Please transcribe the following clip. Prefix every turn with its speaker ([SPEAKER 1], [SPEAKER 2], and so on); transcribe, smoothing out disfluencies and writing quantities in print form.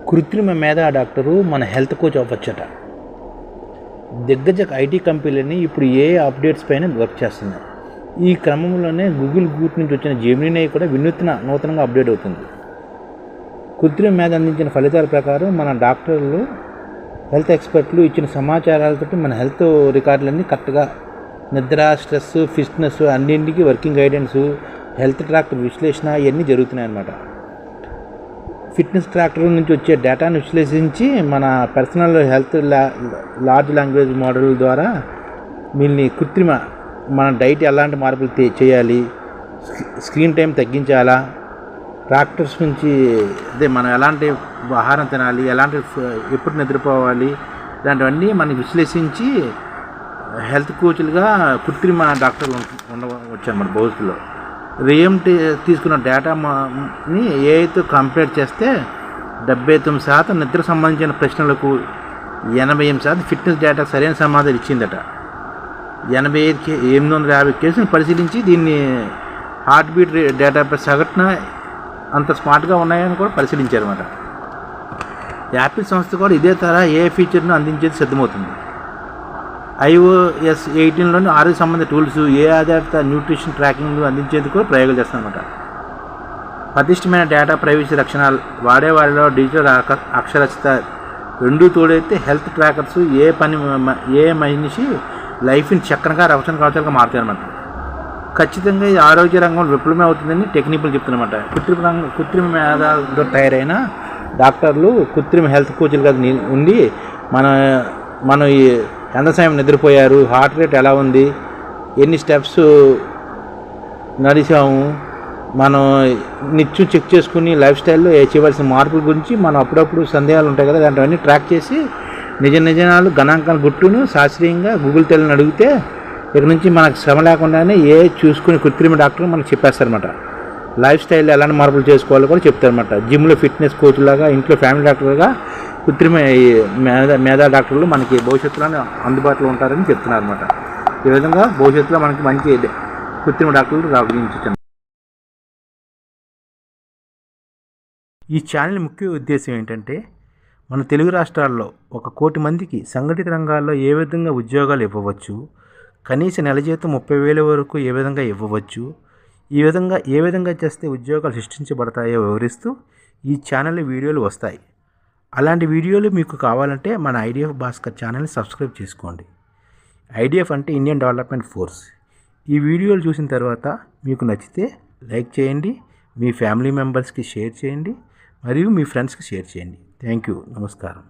[SPEAKER 1] కృత్రిమ మేధా డాక్టరు మన హెల్త్ కోచ్ అవ్వచ్చట. దిగ్గజ ఐటీ కంపెనీలని ఇప్పుడు ఏ అప్డేట్స్ పైన వర్క్ చేస్తున్నారు. ఈ క్రమంలోనే గూగుల్ గ్రూప్ నుంచి వచ్చిన జెమినీ కూడా నూతనంగా అప్డేట్ అవుతుంది. కృత్రిమ మేధ అందించిన ఫలితాల ప్రకారం మన డాక్టర్లు, హెల్త్ ఎక్స్పర్ట్లు ఇచ్చిన సమాచారాలతో మన హెల్త్ రికార్డులన్నీ కరెక్ట్గా నిద్ర, స్ట్రెస్, ఫిట్నెస్ అన్నింటికి వర్కింగ్ గైడెన్స్, హెల్త్ ట్రాక్ విశ్లేషణ ఇవన్నీ జరుగుతున్నాయి అన్నమాట. ఫిట్నెస్ ట్రాక్టర్ నుంచి వచ్చే డేటాను విశ్లేషించి మన personal health large language model ద్వారా మన డైట్ ఎలాంటి మార్పులు చేయాలి, స్క్రీన్ టైం తగ్గించాలా, ట్రాక్టర్స్ నుంచి మనం ఎలాంటి ఆహారం తినాలి, ఎప్పుడు నిద్రపోవాలి, ఇలాంటివన్నీ మనం విశ్లేషించి హెల్త్ కోచ్లుగా కృత్రిమ డాక్టర్లు ఉండవచ్చు అన్నమాట. భవిష్యత్తులో తీసుకున్న డేటాని ఏఐతో కంపేర్ చేస్తే 79% నిద్ర సంబంధించిన ప్రశ్నలకు 88% ఫిట్నెస్ డేటా సరైన సమాధానం ఇచ్చిందట. 850 కేసులను పరిశీలించి దీన్ని హార్ట్ బీట్ డేటాపై సగటున అంత స్మార్ట్గా ఉన్నాయని కూడా పరిశీలించారన్నమాట. యాపిల్ సంస్థ కూడా ఇదే తరహా ఏ ఫీచర్ను అందించేది సిద్ధమవుతుంది. iOS 18లోని ఆరోగ్య సంబంధిత టూల్స్, ఏ ఆధారిత న్యూట్రిషన్ ట్రాకింగ్ అందించేందుకు కూడా ప్రయోగాలు చేస్తామన్నమాట. పటిష్టమైన డేటా, ప్రైవసీ రక్షణలు, వాడేవాడిలో డిజిటల్ అక్షరాస్యత రెండూ తోడైతే హెల్త్ ట్రాకర్స్ ఏ మనిషి లైఫ్ని చక్కనగా రక్షణ కవచాలుగా మారుతాయన్నమాట. ఖచ్చితంగా ఇది ఆరోగ్య రంగంలో విప్లవమే అవుతుందని టెక్నికల్ చెప్తున్నమాట. కృత్రిమ మేధతో తయారైన డాక్టర్లు కృత్రిమ హెల్త్ కోచ్లుగా ఉండి మనం ఎంత సమయం నిద్రపోయారు, హార్ట్ రేట్ ఎలా ఉంది, ఎన్ని స్టెప్స్ నడిచాము, మనం నిత్యం చెక్ చేసుకుని లైఫ్ స్టైల్లో చేయవలసిన మార్పుల గురించి మనం అప్పుడప్పుడు సందేహాలు ఉంటాయి కదా, దాంట్లోన్నీ ట్రాక్ చేసి నిజాలు గణాంకాల గుట్టును శాస్త్రీయంగా గూగుల్ తెల్లని అడిగితే ఇక నుంచి మనకు శ్రమ లేకుండానే చూసుకుని కృత్రిమ డాక్టర్ మనకు చెప్పేస్తారన్నమాట. లైఫ్ స్టైల్లో ఎలాంటి మార్పులు చేసుకోవాలో కూడా చెప్తారన్నమాట. జిమ్లో ఫిట్నెస్ కోచ్ లాగా, ఇంట్లో ఫ్యామిలీ డాక్టర్గా కృత్రిమ మేధా డాక్టర్లు మనకి భవిష్యత్తులో అందుబాటులో ఉంటారని చెప్తున్నారు అన్నమాట. ఈ విధంగా భవిష్యత్తులో మనకి మంచి కృత్రిమ డాక్టర్లు రావించవచ్చు. ఈ ఛానల్ ముఖ్య ఉద్దేశం ఏంటంటే మన తెలుగు రాష్ట్రాల్లో 1 కోటి మందికి సంఘటిత రంగాల్లో ఏ విధంగా ఉద్యోగాలు ఇవ్వవచ్చు, కనీస నెల జీతం 30,000 వరకు ఏ విధంగా ఇవ్వవచ్చు, ఏ విధంగా చేస్తే ఉద్యోగాలు సృష్టించబడతాయో వివరిస్తూ ఈ ఛానల్ వీడియోలు వస్తాయి. అలాంటి వీడియోలు మీకు కావాలంటే మన ఐడిఎఫ్ భాస్కర్ ఛానల్ని సబ్స్క్రైబ్ చేసుకోండి. ఐడిఎఫ్ అంటే ఇండియన్ డెవలప్మెంట్ ఫోర్స్. ఈ వీడియోలు చూసిన తర్వాత మీకు నచ్చితే లైక్ చేయండి, మీ ఫ్యామిలీ మెంబర్స్కి షేర్ చేయండి, మరియు మీ ఫ్రెండ్స్కి షేర్ చేయండి. Thank you. నమస్కారం.